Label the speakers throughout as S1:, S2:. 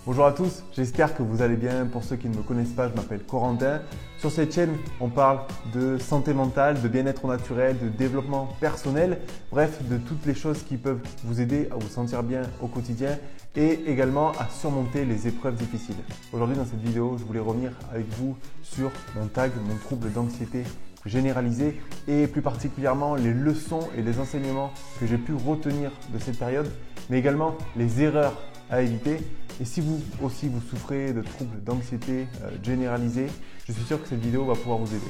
S1: Bonjour à tous, j'espère que vous allez bien. Pour ceux qui ne me connaissent pas, je m'appelle Corentin. Sur cette chaîne, on parle de santé mentale, de bien-être naturel, de développement personnel, bref, de toutes les choses qui peuvent vous aider à vous sentir bien au quotidien et également à surmonter les épreuves difficiles. Aujourd'hui, dans cette vidéo, je voulais revenir avec vous sur mon TAG, mon trouble d'anxiété généralisé et plus particulièrement les leçons et les enseignements que j'ai pu retenir de cette période, mais également les erreurs à éviter. Et si vous aussi vous souffrez de troubles d'anxiété généralisés, je suis sûr que cette vidéo va pouvoir vous aider.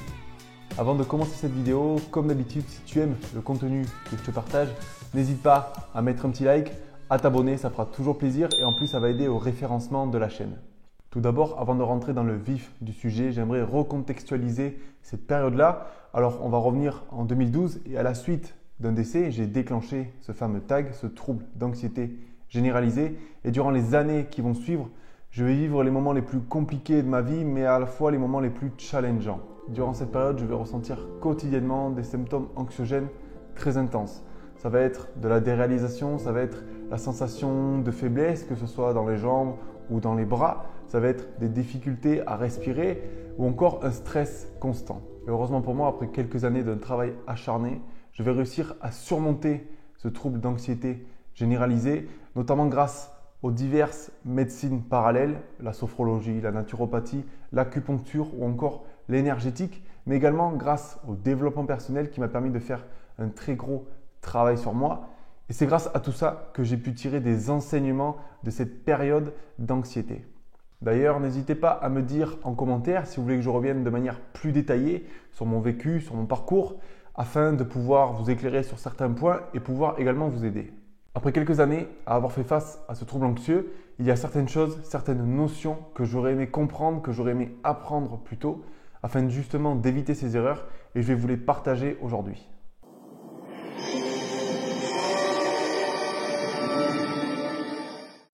S1: Avant de commencer cette vidéo, comme d'habitude, si tu aimes le contenu que je te partage, n'hésite pas à mettre un petit like, à t'abonner, ça fera toujours plaisir et en plus ça va aider au référencement de la chaîne. Tout d'abord, avant de rentrer dans le vif du sujet, j'aimerais recontextualiser cette période-là. Alors, on va revenir en 2012 et à la suite d'un décès, j'ai déclenché ce fameux TAG, ce trouble d'anxiété généralisé. Et durant les années qui vont suivre, je vais vivre les moments les plus compliqués de ma vie, mais à la fois les moments les plus challengeants. Durant cette période, je vais ressentir quotidiennement des symptômes anxiogènes très intenses. Ça va être de la déréalisation, ça va être la sensation de faiblesse, que ce soit dans les jambes ou dans les bras. Ça va être des difficultés à respirer ou encore un stress constant. Et heureusement pour moi, après quelques années d'un travail acharné, je vais réussir à surmonter ce trouble d'anxiété généralisé, notamment grâce aux diverses médecines parallèles, la sophrologie, la naturopathie, l'acupuncture ou encore l'énergétique, mais également grâce au développement personnel qui m'a permis de faire un très gros travail sur moi. Et c'est grâce à tout ça que j'ai pu tirer des enseignements de cette période d'anxiété. D'ailleurs, n'hésitez pas à me dire en commentaire si vous voulez que je revienne de manière plus détaillée sur mon vécu, sur mon parcours, afin de pouvoir vous éclairer sur certains points et pouvoir également vous aider. Après quelques années à avoir fait face à ce trouble anxieux, il y a certaines choses, certaines notions que j'aurais aimé comprendre, que j'aurais aimé apprendre plus tôt, afin justement d'éviter ces erreurs et je vais vous les partager aujourd'hui.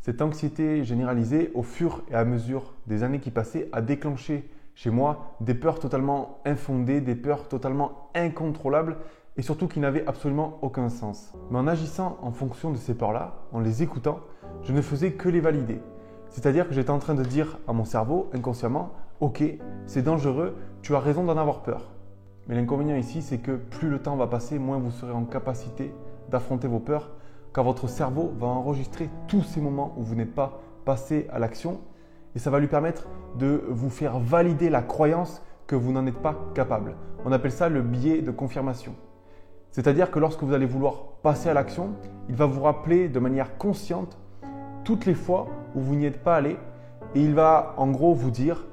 S1: Cette anxiété généralisée, au fur et à mesure des années qui passaient, a déclenché chez moi des peurs totalement infondées, des peurs totalement incontrôlables et surtout qui n'avaient absolument aucun sens. Mais en agissant en fonction de ces peurs-là, en les écoutant, je ne faisais que les valider. C'est-à-dire que j'étais en train de dire à mon cerveau inconsciemment « Ok, c'est dangereux, tu as raison d'en avoir peur ». Mais l'inconvénient ici, c'est que plus le temps va passer, moins vous serez en capacité d'affronter vos peurs, car votre cerveau va enregistrer tous ces moments où vous n'êtes pas passé à l'action et ça va lui permettre de vous faire valider la croyance que vous n'en êtes pas capable. On appelle ça le biais de confirmation. C'est-à-dire que lorsque vous allez vouloir passer à l'action, il va vous rappeler de manière consciente toutes les fois où vous n'y êtes pas allé et il va en gros vous dire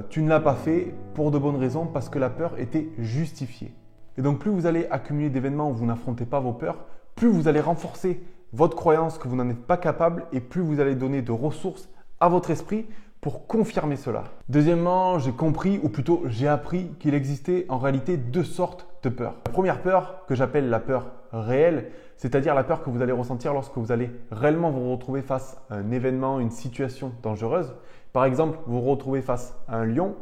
S1: tu ne l'as pas fait pour de bonnes raisons parce que la peur était justifiée. Et donc plus vous allez accumuler d'événements où vous n'affrontez pas vos peurs, plus vous allez renforcer votre croyance que vous n'en êtes pas capable et plus vous allez donner de ressources à votre esprit pour confirmer cela. Deuxièmement, j'ai compris ou plutôt j'ai appris qu'il existait en réalité deux sortes de peurs. La première peur que j'appelle la peur réelle, c'est-à-dire la peur que vous allez ressentir lorsque vous allez réellement vous retrouver face à un événement, une situation dangereuse. Par exemple, vous vous retrouvez face à un lion,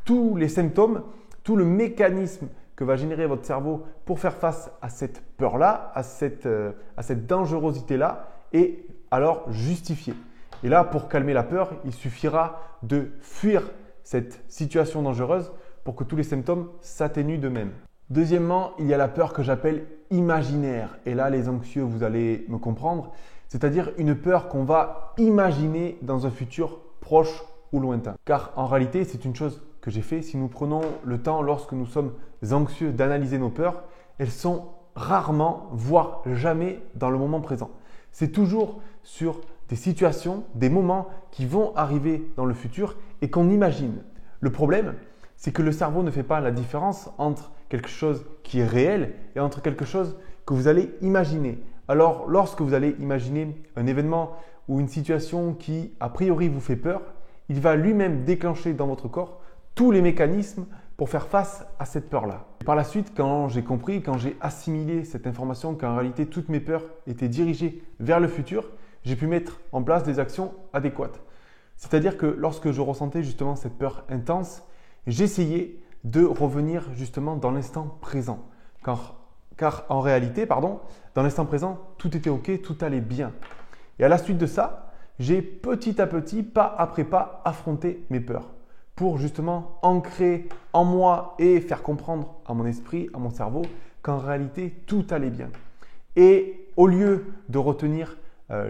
S1: tous les symptômes, tout le mécanisme que va générer votre cerveau pour faire face à cette peur-là, à cette dangerosité-là, et alors justifié. Et là, pour calmer la peur, il suffira de fuir cette situation dangereuse pour que tous les symptômes s'atténuent d'eux-mêmes. Deuxièmement, il y a la peur que j'appelle imaginaire. Et là, les anxieux, vous allez me comprendre, c'est-à-dire une peur qu'on va imaginer dans un futur proche ou lointain. Car en réalité, c'est une chose que j'ai fait. Si nous prenons le temps lorsque nous sommes anxieux d'analyser nos peurs, elles sont rarement, voire jamais dans le moment présent. C'est toujours sur des situations, des moments qui vont arriver dans le futur et qu'on imagine. Le problème, c'est que le cerveau ne fait pas la différence entre quelque chose qui est réel et entre quelque chose que vous allez imaginer. Alors, lorsque vous allez imaginer un événement ou une situation qui, a priori, vous fait peur, il va lui-même déclencher dans votre corps tous les mécanismes pour faire face à cette peur-là. Par la suite, quand j'ai compris, quand j'ai assimilé cette information qu'en réalité toutes mes peurs étaient dirigées vers le futur, j'ai pu mettre en place des actions adéquates. C'est-à-dire que lorsque je ressentais justement cette peur intense, j'essayais de revenir justement dans l'instant présent. Car en réalité, dans l'instant présent, tout était OK, tout allait bien. Et à la suite de ça, j'ai petit à petit, pas après pas, affronté mes peurs pour justement ancrer en moi et faire comprendre à mon esprit, à mon cerveau qu'en réalité tout allait bien. Et au lieu de retenir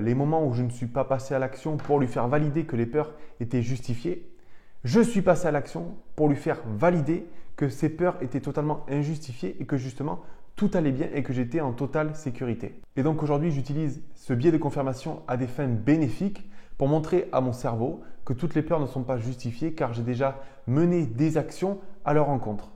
S1: les moments où je ne suis pas passé à l'action pour lui faire valider que les peurs étaient justifiées, je suis passé à l'action pour lui faire valider que ces peurs étaient totalement injustifiées et que justement tout allait bien et que j'étais en totale sécurité. Et donc aujourd'hui, j'utilise ce biais de confirmation à des fins bénéfiques pour montrer à mon cerveau que toutes les peurs ne sont pas justifiées car j'ai déjà mené des actions à leur encontre.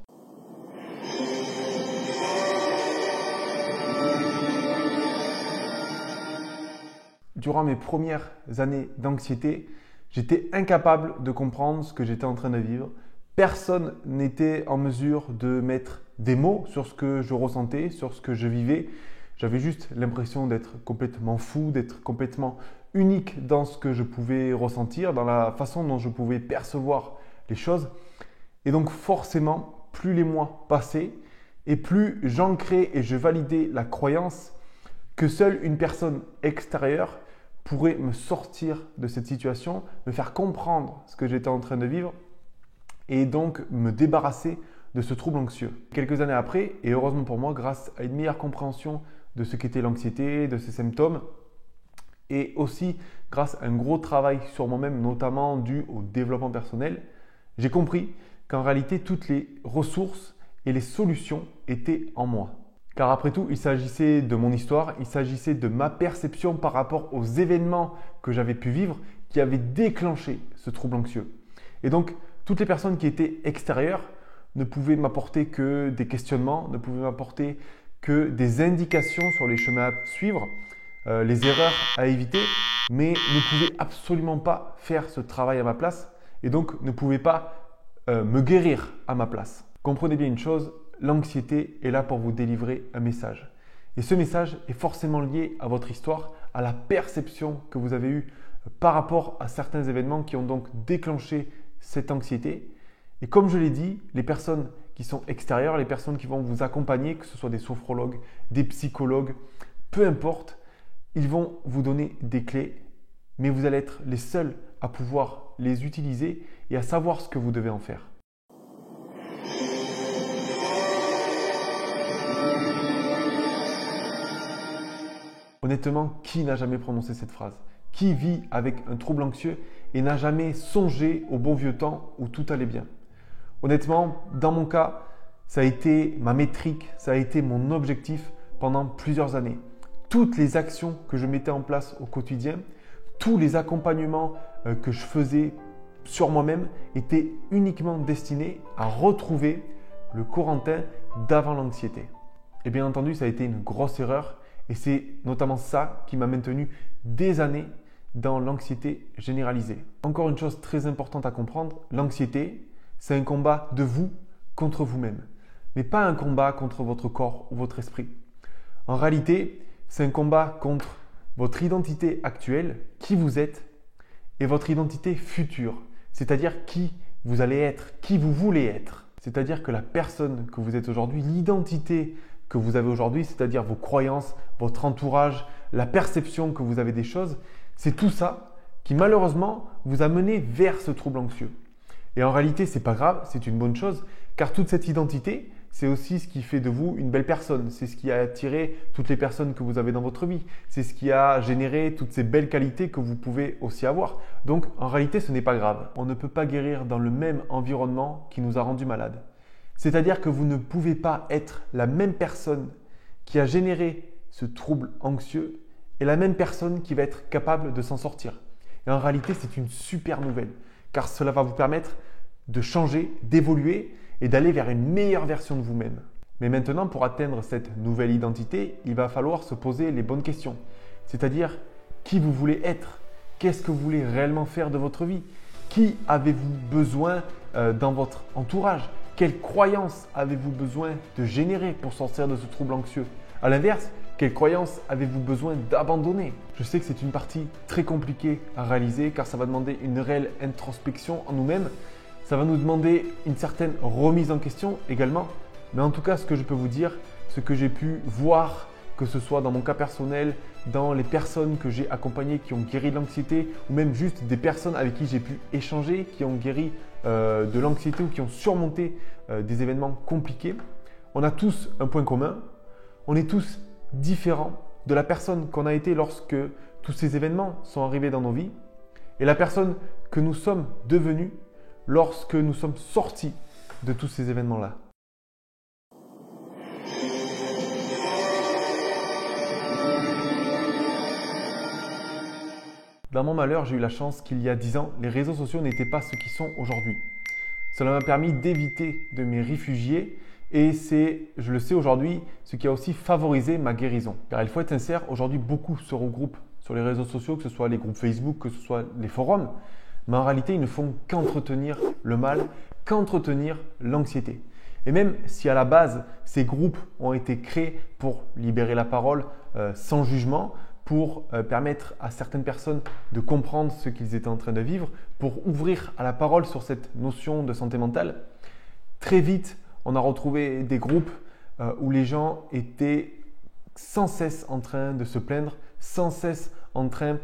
S1: Durant mes premières années d'anxiété, j'étais incapable de comprendre ce que j'étais en train de vivre. Personne n'était en mesure de mettre des mots sur ce que je ressentais, sur ce que je vivais. J'avais juste l'impression d'être complètement fou, d'être complètement unique dans ce que je pouvais ressentir, dans la façon dont je pouvais percevoir les choses. Et donc forcément, plus les mois passaient et plus j'ancrais et je validais la croyance que seule une personne extérieure pourrait me sortir de cette situation, me faire comprendre ce que j'étais en train de vivre et donc me débarrasser de ce trouble anxieux. Quelques années après, et heureusement pour moi, grâce à une meilleure compréhension de ce qu'était l'anxiété, de ses symptômes, et aussi grâce à un gros travail sur moi-même, notamment dû au développement personnel, j'ai compris qu'en réalité, toutes les ressources et les solutions étaient en moi. Car après tout, il s'agissait de mon histoire, il s'agissait de ma perception par rapport aux événements que j'avais pu vivre qui avaient déclenché ce trouble anxieux. Et donc, toutes les personnes qui étaient extérieures ne pouvaient m'apporter que des questionnements, ne pouvaient m'apporter que des indications sur les chemins à suivre, les erreurs à éviter, mais ne pouvaient absolument pas faire ce travail à ma place et donc ne pouvaient pas me guérir à ma place. Comprenez bien une chose, l'anxiété est là pour vous délivrer un message. Et ce message est forcément lié à votre histoire, à la perception que vous avez eue par rapport à certains événements qui ont donc déclenché cette anxiété. Et comme je l'ai dit, les personnes qui sont extérieures, les personnes qui vont vous accompagner, que ce soit des sophrologues, des psychologues, peu importe, ils vont vous donner des clés, mais vous allez être les seuls à pouvoir les utiliser et à savoir ce que vous devez en faire. Honnêtement, qui n'a jamais prononcé cette phrase? Qui vit avec un trouble anxieux et n'a jamais songé au bon vieux temps où tout allait bien? Honnêtement, dans mon cas, ça a été ma métrique, ça a été mon objectif pendant plusieurs années. Toutes les actions que je mettais en place au quotidien, tous les accompagnements que je faisais sur moi-même étaient uniquement destinés à retrouver le Corentin d'avant l'anxiété. Et bien entendu, ça a été une grosse erreur et c'est notamment ça qui m'a maintenu des années dans l'anxiété généralisée. Encore une chose très importante à comprendre, l'anxiété, c'est un combat de vous contre vous-même, mais pas un combat contre votre corps ou votre esprit. En réalité, c'est un combat contre votre identité actuelle, qui vous êtes, et votre identité future, c'est-à-dire qui vous allez être, qui vous voulez être. C'est-à-dire que la personne que vous êtes aujourd'hui, l'identité que vous avez aujourd'hui, c'est-à-dire vos croyances, votre entourage, la perception que vous avez des choses, c'est tout ça qui malheureusement vous a mené vers ce trouble anxieux. Et en réalité, ce n'est pas grave, c'est une bonne chose, car toute cette identité, c'est aussi ce qui fait de vous une belle personne. C'est ce qui a attiré toutes les personnes que vous avez dans votre vie. C'est ce qui a généré toutes ces belles qualités que vous pouvez aussi avoir. Donc, en réalité, ce n'est pas grave. On ne peut pas guérir dans le même environnement qui nous a rendus malades. C'est-à-dire que vous ne pouvez pas être la même personne qui a généré ce trouble anxieux et la même personne qui va être capable de s'en sortir. Et en réalité, c'est une super nouvelle, car cela va vous permettre de changer, d'évoluer et d'aller vers une meilleure version de vous-même. Mais maintenant, pour atteindre cette nouvelle identité, il va falloir se poser les bonnes questions. C'est-à-dire, qui vous voulez être? Qu'est-ce que vous voulez réellement faire de votre vie? Qui avez-vous besoin dans votre entourage? Quelles croyances avez-vous besoin de générer pour sortir de ce trouble anxieux? À l'inverse, quelles croyances avez-vous besoin d'abandonner? Je sais que c'est une partie très compliquée à réaliser car ça va demander une réelle introspection en nous-mêmes. Ça va nous demander une certaine remise en question également. Mais en tout cas, ce que je peux vous dire, ce que j'ai pu voir que ce soit dans mon cas personnel, dans les personnes que j'ai accompagnées qui ont guéri de l'anxiété, ou même juste des personnes avec qui j'ai pu échanger, qui ont guéri de l'anxiété ou qui ont surmonté des événements compliqués. On a tous un point commun, on est tous différents de la personne qu'on a été lorsque tous ces événements sont arrivés dans nos vies et la personne que nous sommes devenus lorsque nous sommes sortis de tous ces événements-là. Dans mon malheur, j'ai eu la chance qu'il y a 10 ans, les réseaux sociaux n'étaient pas ce qu'ils sont aujourd'hui. Cela m'a permis d'éviter de m'y réfugier et c'est, je le sais aujourd'hui, ce qui a aussi favorisé ma guérison. Car il faut être sincère, aujourd'hui beaucoup se regroupent sur les réseaux sociaux, que ce soit les groupes Facebook, que ce soit les forums, mais en réalité ils ne font qu'entretenir le mal, qu'entretenir l'anxiété. Et même si à la base ces groupes ont été créés pour libérer la parole sans jugement, pour permettre à certaines personnes de comprendre ce qu'ils étaient en train de vivre, pour ouvrir à la parole sur cette notion de santé mentale, très vite on a retrouvé des groupes où les gens étaient sans cesse en train de se plaindre, sans cesse en train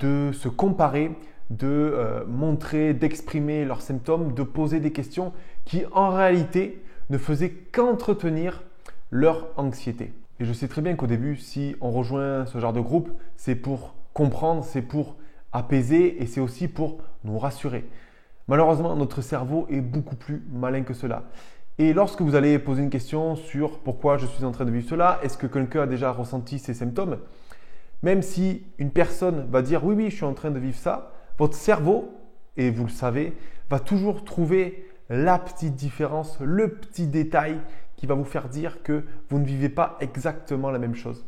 S1: de se comparer, de montrer, d'exprimer leurs symptômes, de poser des questions qui en réalité ne faisaient qu'entretenir leur anxiété. Et je sais très bien qu'au début, si on rejoint ce genre de groupe, c'est pour comprendre, c'est pour apaiser et c'est aussi pour nous rassurer. Malheureusement, notre cerveau est beaucoup plus malin que cela. Et lorsque vous allez poser une question sur pourquoi je suis en train de vivre cela, est-ce que quelqu'un a déjà ressenti ces symptômes? Même si une personne va dire oui, je suis en train de vivre ça, votre cerveau, et vous le savez, va toujours trouver la petite différence, le petit détail qui va vous faire dire que vous ne vivez pas exactement la même chose.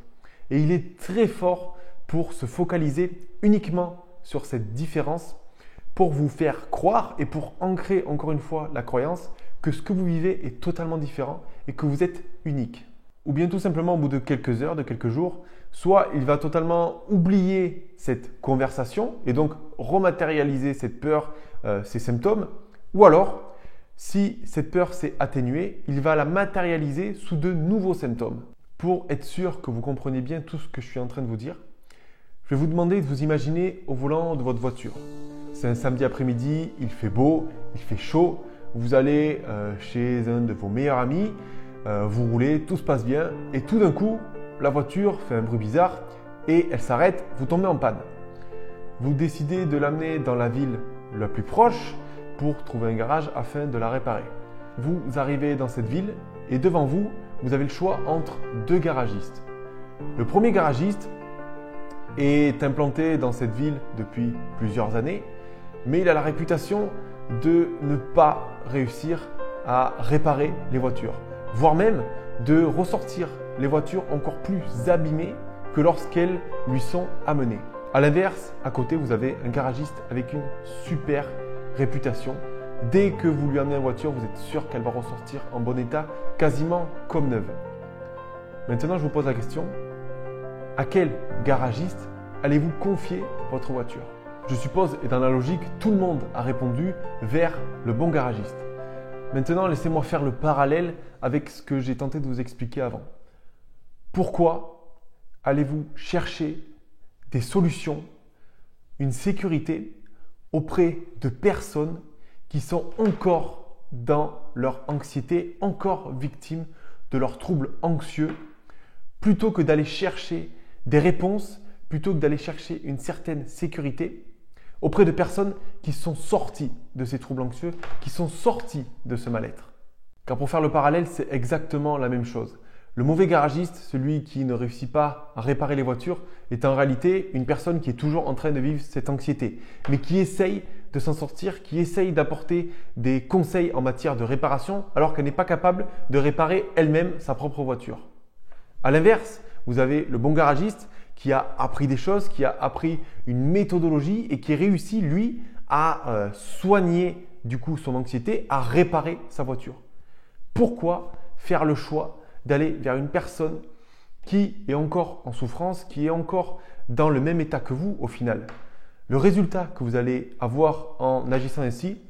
S1: Et il est très fort pour se focaliser uniquement sur cette différence, pour vous faire croire et pour ancrer encore une fois la croyance que ce que vous vivez est totalement différent et que vous êtes unique. Ou bien tout simplement au bout de quelques heures, de quelques jours, soit il va totalement oublier cette conversation et donc rematérialiser cette peur, ces symptômes, ou alors si cette peur s'est atténuée, il va la matérialiser sous de nouveaux symptômes. Pour être sûr que vous comprenez bien tout ce que je suis en train de vous dire, je vais vous demander de vous imaginer au volant de votre voiture. C'est un samedi après-midi, il fait beau, il fait chaud, vous allez chez un de vos meilleurs amis, vous roulez, tout se passe bien et tout d'un coup, la voiture fait un bruit bizarre et elle s'arrête, vous tombez en panne. Vous décidez de l'amener dans la ville la plus proche pour trouver un garage afin de la réparer. Vous arrivez dans cette ville et devant vous, vous avez le choix entre deux garagistes. Le premier garagiste est implanté dans cette ville depuis plusieurs années, mais il a la réputation de ne pas réussir à réparer les voitures, voire même de ressortir les voitures encore plus abîmées que lorsqu'elles lui sont amenées. A l'inverse, à côté, vous avez un garagiste avec une super réputation. Dès que vous lui amenez une voiture, vous êtes sûr qu'elle va ressortir en bon état, quasiment comme neuve. Maintenant, je vous pose la question, à quel garagiste allez-vous confier votre voiture? Je suppose, et dans la logique, tout le monde a répondu vers le bon garagiste. Maintenant, laissez-moi faire le parallèle avec ce que j'ai tenté de vous expliquer avant. Pourquoi allez-vous chercher des solutions, une sécurité auprès de personnes qui sont encore dans leur anxiété, encore victimes de leurs troubles anxieux, plutôt que d'aller chercher des réponses, plutôt que d'aller chercher une certaine sécurité auprès de personnes qui sont sorties de ces troubles anxieux, qui sont sorties de ce mal-être. Car pour faire le parallèle, c'est exactement la même chose. Le mauvais garagiste, celui qui ne réussit pas à réparer les voitures, est en réalité une personne qui est toujours en train de vivre cette anxiété, mais qui essaye de s'en sortir, qui essaye d'apporter des conseils en matière de réparation, alors qu'elle n'est pas capable de réparer elle-même sa propre voiture. A l'inverse, vous avez le bon garagiste qui a appris des choses, qui a appris une méthodologie et qui réussit, lui, à soigner du coup son anxiété, à réparer sa voiture. Pourquoi faire le choix d'aller vers une personne qui est encore en souffrance, qui est encore dans le même état que vous au final? Le résultat que vous allez avoir en agissant ainsi,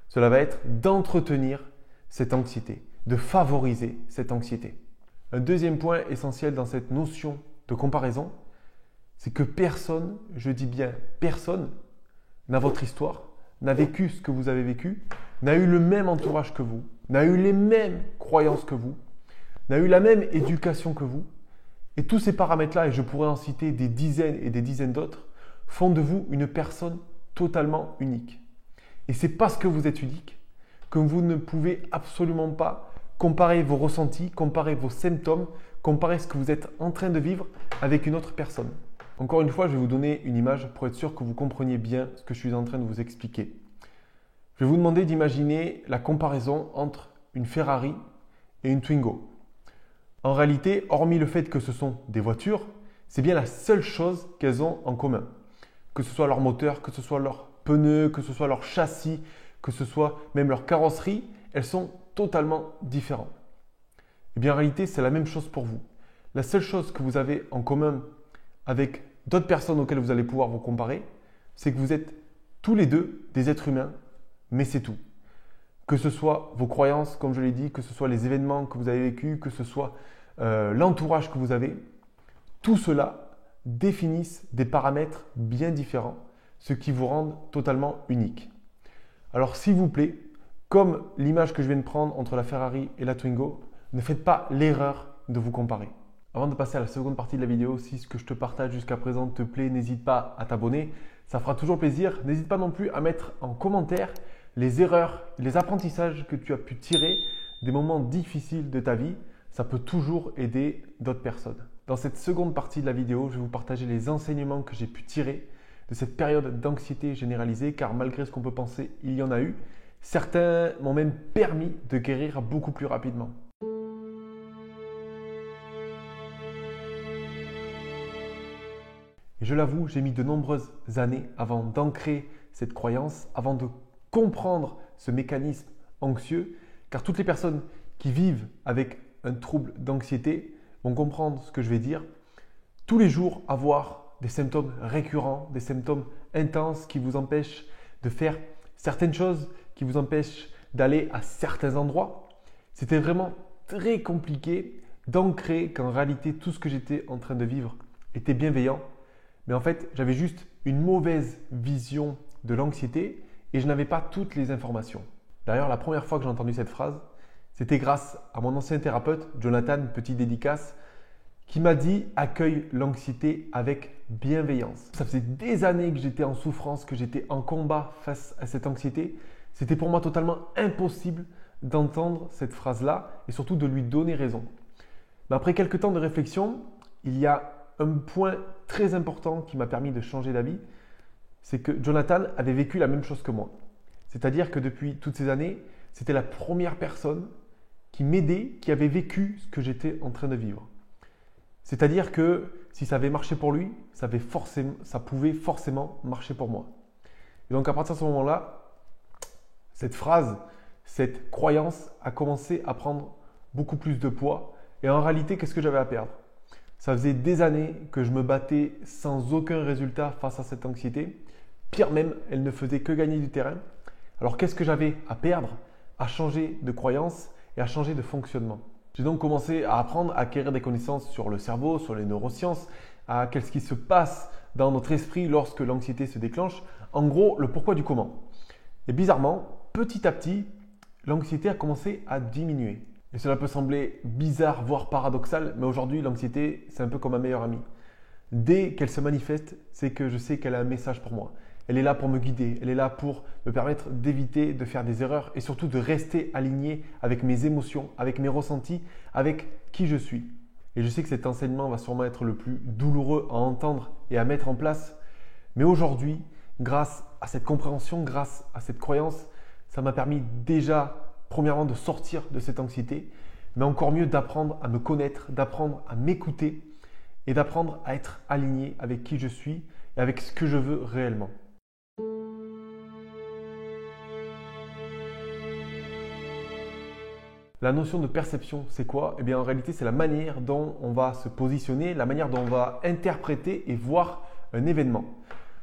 S1: cela va être d'entretenir cette anxiété, de favoriser cette anxiété. Un deuxième point essentiel dans cette notion de comparaison, c'est que personne, je dis bien personne, n'a votre histoire, n'a vécu ce que vous avez vécu, n'a eu le même entourage que vous, n'a eu les mêmes croyances que vous, n'a eu la même éducation que vous. Et tous ces paramètres-là, et je pourrais en citer des dizaines et des dizaines d'autres, font de vous une personne totalement unique. Et c'est parce que vous êtes unique que vous ne pouvez absolument pas comparer vos ressentis, comparer vos symptômes, comparer ce que vous êtes en train de vivre avec une autre personne. Encore une fois, je vais vous donner une image pour être sûr que vous compreniez bien ce que je suis en train de vous expliquer. Je vais vous demander d'imaginer la comparaison entre une Ferrari et une Twingo. En réalité, hormis le fait que ce sont des voitures, c'est bien la seule chose qu'elles ont en commun. Que ce soit leur moteur, que ce soit leurs pneus, que ce soit leur châssis, que ce soit même leur carrosserie, elles sont totalement différentes. Et bien en réalité, c'est la même chose pour vous. La seule chose que vous avez en commun avec d'autres personnes auxquelles vous allez pouvoir vous comparer, c'est que vous êtes tous les deux des êtres humains, mais c'est tout. Que ce soit vos croyances, comme je l'ai dit, que ce soit les événements que vous avez vécus, que ce soit l'entourage que vous avez, tout cela définissent des paramètres bien différents, ce qui vous rend totalement unique. Alors s'il vous plaît, comme l'image que je viens de prendre entre la Ferrari et la Twingo, ne faites pas l'erreur de vous comparer. Avant de passer à la seconde partie de la vidéo, si ce que je te partage jusqu'à présent te plaît, n'hésite pas à t'abonner, ça fera toujours plaisir. N'hésite pas non plus à mettre en commentaire les erreurs, les apprentissages que tu as pu tirer des moments difficiles de ta vie. Ça peut toujours aider d'autres personnes. Dans cette seconde partie de la vidéo, je vais vous partager les enseignements que j'ai pu tirer de cette période d'anxiété généralisée, car malgré ce qu'on peut penser, il y en a eu. Certains m'ont même permis de guérir beaucoup plus rapidement. Et je l'avoue, j'ai mis de nombreuses années avant d'ancrer cette croyance, avant de comprendre ce mécanisme anxieux, car toutes les personnes qui vivent avec un trouble d'anxiété vont comprendre ce que je vais dire. Tous les jours, avoir des symptômes récurrents, des symptômes intenses qui vous empêchent de faire certaines choses, qui vous empêchent d'aller à certains endroits. C'était vraiment très compliqué d'ancrer qu'en réalité, tout ce que j'étais en train de vivre était bienveillant. Mais en fait, j'avais juste une mauvaise vision de l'anxiété et je n'avais pas toutes les informations. D'ailleurs, la première fois que j'ai entendu cette phrase, c'était grâce à mon ancien thérapeute, Jonathan, petite dédicace, qui m'a dit « accueille l'anxiété avec bienveillance ». Ça faisait des années que j'étais en souffrance, que j'étais en combat face à cette anxiété. C'était pour moi totalement impossible d'entendre cette phrase-là et surtout de lui donner raison. Mais après quelques temps de réflexion, il y a un point très important qui m'a permis de changer d'avis, c'est que Jonathan avait vécu la même chose que moi. C'est-à-dire que depuis toutes ces années, c'était la première personne qui m'aidait, qui avait vécu ce que j'étais en train de vivre. C'est-à-dire que si ça avait marché pour lui, ça pouvait forcément marcher pour moi. Et donc à partir de ce moment-là, cette phrase, cette croyance a commencé à prendre beaucoup plus de poids. Et en réalité, qu'est-ce que j'avais à perdre? Ça faisait des années que je me battais sans aucun résultat face à cette anxiété. Pire même, elle ne faisait que gagner du terrain. Alors qu'est-ce que j'avais à perdre? À changer de croyance et à changer de fonctionnement. J'ai donc commencé à apprendre, à acquérir des connaissances sur le cerveau, sur les neurosciences, à qu'est-ce qui se passe dans notre esprit lorsque l'anxiété se déclenche. En gros, le pourquoi du comment. Et bizarrement, petit à petit, l'anxiété a commencé à diminuer. Et cela peut sembler bizarre, voire paradoxal, mais aujourd'hui, l'anxiété, c'est un peu comme ma meilleure amie. Dès qu'elle se manifeste, c'est que je sais qu'elle a un message pour moi. Elle est là pour me guider, elle est là pour me permettre d'éviter de faire des erreurs et surtout de rester aligné avec mes émotions, avec mes ressentis, avec qui je suis. Et je sais que cet enseignement va sûrement être le plus douloureux à entendre et à mettre en place. Mais aujourd'hui, grâce à cette compréhension, grâce à cette croyance, ça m'a permis déjà, premièrement, de sortir de cette anxiété, mais encore mieux d'apprendre à me connaître, d'apprendre à m'écouter et d'apprendre à être aligné avec qui je suis et avec ce que je veux réellement. La notion de perception, c'est quoi? Eh bien, en réalité, c'est la manière dont on va se positionner, la manière dont on va interpréter et voir un événement.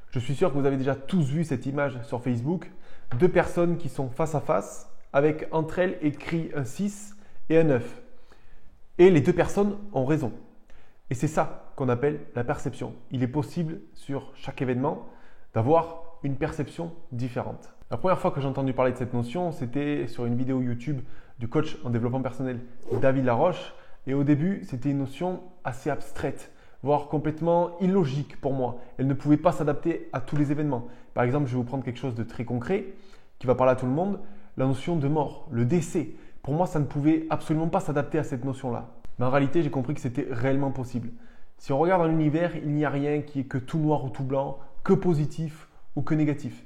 S1: Je suis sûr que vous avez déjà tous vu cette image sur Facebook. Deux personnes qui sont face à face, avec entre elles écrit un 6 et un 9. Et les deux personnes ont raison. Et c'est ça qu'on appelle la perception. Il est possible sur chaque événement d'avoir une perception différente. La première fois que j'ai entendu parler de cette notion, c'était sur une vidéo YouTube du coach en développement personnel David Laroche. Et au début, c'était une notion assez abstraite, voire complètement illogique pour moi. Elle ne pouvait pas s'adapter à tous les événements. Par exemple, je vais vous prendre quelque chose de très concret qui va parler à tout le monde, la notion de mort, le décès. Pour moi, ça ne pouvait absolument pas s'adapter à cette notion-là. Mais en réalité, j'ai compris que c'était réellement possible. Si on regarde dans l'univers, il n'y a rien qui est que tout noir ou tout blanc, que positif ou que négatif.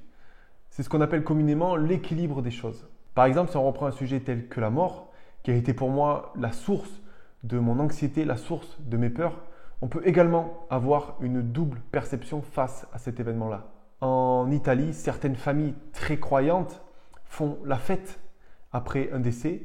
S1: C'est ce qu'on appelle communément l'équilibre des choses. Par exemple, si on reprend un sujet tel que la mort, qui a été pour moi la source de mon anxiété, la source de mes peurs, on peut également avoir une double perception face à cet événement-là. En Italie, certaines familles très croyantes font la fête après un décès,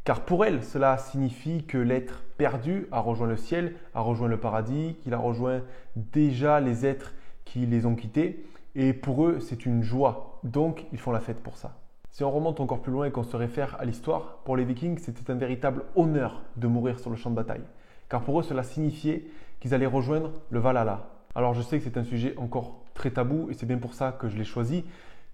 S1: car pour elles, cela signifie que l'être perdu a rejoint le ciel, a rejoint le paradis, qu'il a rejoint déjà les êtres qui les ont quittés. Et pour eux, c'est une joie. Donc, ils font la fête pour ça. Si on remonte encore plus loin et qu'on se réfère à l'histoire, pour les Vikings, c'était un véritable honneur de mourir sur le champ de bataille. Car pour eux, cela signifiait qu'ils allaient rejoindre le Valhalla. Alors, je sais que c'est un sujet encore très tabou et c'est bien pour ça que je l'ai choisi.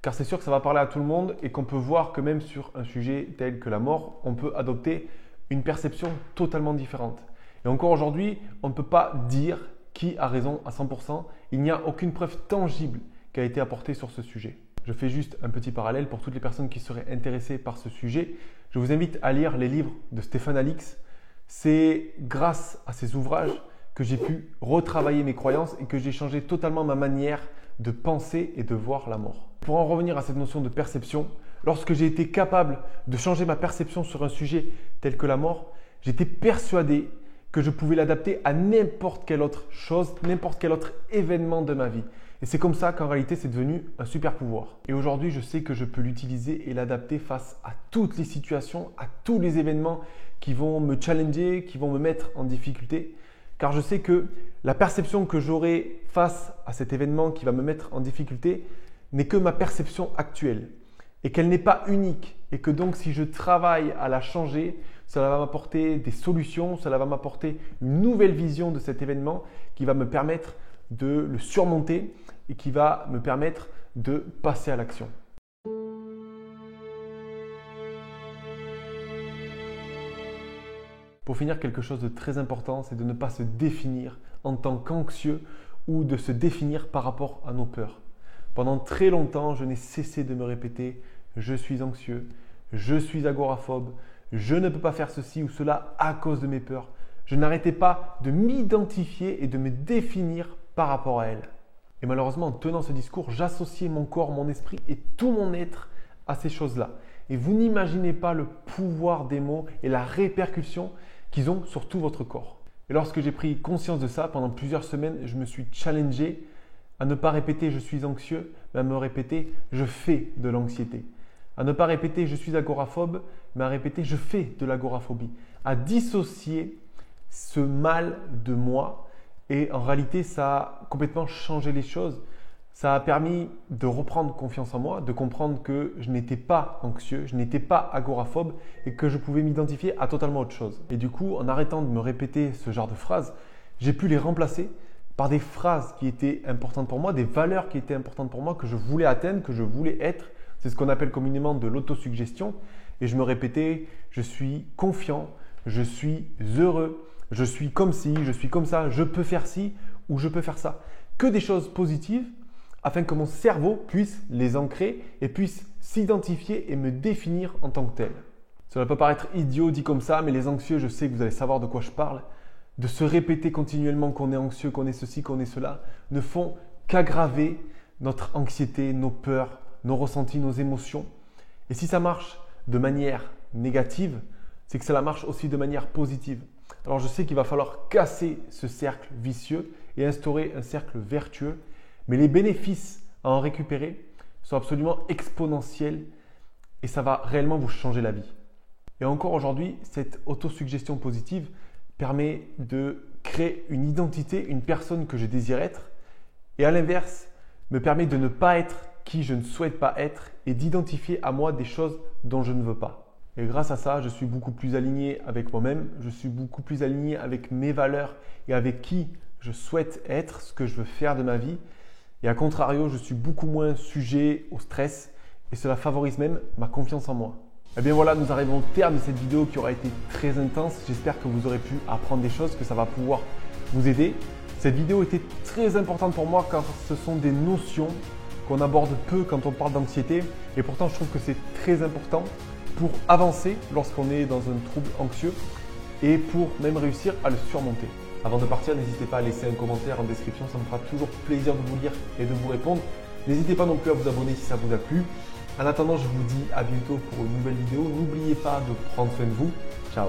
S1: Car c'est sûr que ça va parler à tout le monde et qu'on peut voir que même sur un sujet tel que la mort, on peut adopter une perception totalement différente. Et encore aujourd'hui, on ne peut pas dire qui a raison à 100%. Il n'y a aucune preuve tangible qui a été apportée sur ce sujet. Je fais juste un petit parallèle pour toutes les personnes qui seraient intéressées par ce sujet. Je vous invite à lire les livres de Stéphane Alix. C'est grâce à ces ouvrages que j'ai pu retravailler mes croyances et que j'ai changé totalement ma manière de penser et de voir la mort. Pour en revenir à cette notion de perception, lorsque j'ai été capable de changer ma perception sur un sujet tel que la mort, j'étais persuadé que je pouvais l'adapter à n'importe quelle autre chose, n'importe quel autre événement de ma vie. Et c'est comme ça qu'en réalité, c'est devenu un super pouvoir. Et aujourd'hui, je sais que je peux l'utiliser et l'adapter face à toutes les situations, à tous les événements qui vont me challenger, qui vont me mettre en difficulté. Car je sais que la perception que j'aurai face à cet événement qui va me mettre en difficulté n'est que ma perception actuelle et qu'elle n'est pas unique. Et que donc, si je travaille à la changer, cela va m'apporter des solutions, cela va m'apporter une nouvelle vision de cet événement qui va me permettre de le surmonter et qui va me permettre de passer à l'action. Pour finir, quelque chose de très important, c'est de ne pas se définir en tant qu'anxieux ou de se définir par rapport à nos peurs. Pendant très longtemps, je n'ai cessé de me répéter « je suis anxieux, je suis agoraphobe, je ne peux pas faire ceci ou cela à cause de mes peurs ». Je n'arrêtais pas de m'identifier et de me définir par rapport à elles. Et malheureusement, en tenant ce discours, j'associais mon corps, mon esprit et tout mon être à ces choses-là. Et vous n'imaginez pas le pouvoir des mots et la répercussion qu'ils ont sur tout votre corps. Et lorsque j'ai pris conscience de ça, pendant plusieurs semaines, je me suis challengé à ne pas répéter « je suis anxieux », mais à me répéter « je fais de l'anxiété ». À ne pas répéter « je suis agoraphobe », mais à répéter « je fais de l'agoraphobie ». À dissocier ce mal de moi. Et en réalité, ça a complètement changé les choses. Ça a permis de reprendre confiance en moi, de comprendre que je n'étais pas anxieux, je n'étais pas agoraphobe et que je pouvais m'identifier à totalement autre chose. Et du coup, en arrêtant de me répéter ce genre de phrases, j'ai pu les remplacer par des phrases qui étaient importantes pour moi, des valeurs qui étaient importantes pour moi, que je voulais atteindre, que je voulais être. C'est ce qu'on appelle communément de l'autosuggestion. Et je me répétais, je suis confiant, je suis heureux, je suis comme ci, je suis comme ça, je peux faire ci ou je peux faire ça. Que des choses positives afin que mon cerveau puisse les ancrer et puisse s'identifier et me définir en tant que tel. Cela peut paraître idiot dit comme ça, mais les anxieux, je sais que vous allez savoir de quoi je parle, de se répéter continuellement qu'on est anxieux, qu'on est ceci, qu'on est cela, ne font qu'aggraver notre anxiété, nos peurs, nos ressentis, nos émotions. Et si ça marche de manière négative, c'est que cela marche aussi de manière positive. Alors je sais qu'il va falloir casser ce cercle vicieux et instaurer un cercle vertueux, mais les bénéfices à en récupérer sont absolument exponentiels et ça va réellement vous changer la vie. Et encore aujourd'hui, cette autosuggestion positive permet de créer une identité, une personne que je désire être et à l'inverse, me permet de ne pas être qui je ne souhaite pas être et d'identifier à moi des choses dont je ne veux pas. Et grâce à ça, je suis beaucoup plus aligné avec moi-même, je suis beaucoup plus aligné avec mes valeurs et avec qui je souhaite être, ce que je veux faire de ma vie. Et à contrario, je suis beaucoup moins sujet au stress et cela favorise même ma confiance en moi. Et bien voilà, nous arrivons au terme de cette vidéo qui aura été très intense. J'espère que vous aurez pu apprendre des choses, que ça va pouvoir vous aider. Cette vidéo était très importante pour moi car ce sont des notions qu'on aborde peu quand on parle d'anxiété et pourtant je trouve que c'est très important pour avancer lorsqu'on est dans un trouble anxieux et pour même réussir à le surmonter. Avant de partir, n'hésitez pas à laisser un commentaire en description, ça me fera toujours plaisir de vous lire et de vous répondre. N'hésitez pas non plus à vous abonner si ça vous a plu. En attendant, je vous dis à bientôt pour une nouvelle vidéo. N'oubliez pas de prendre soin de vous. Ciao!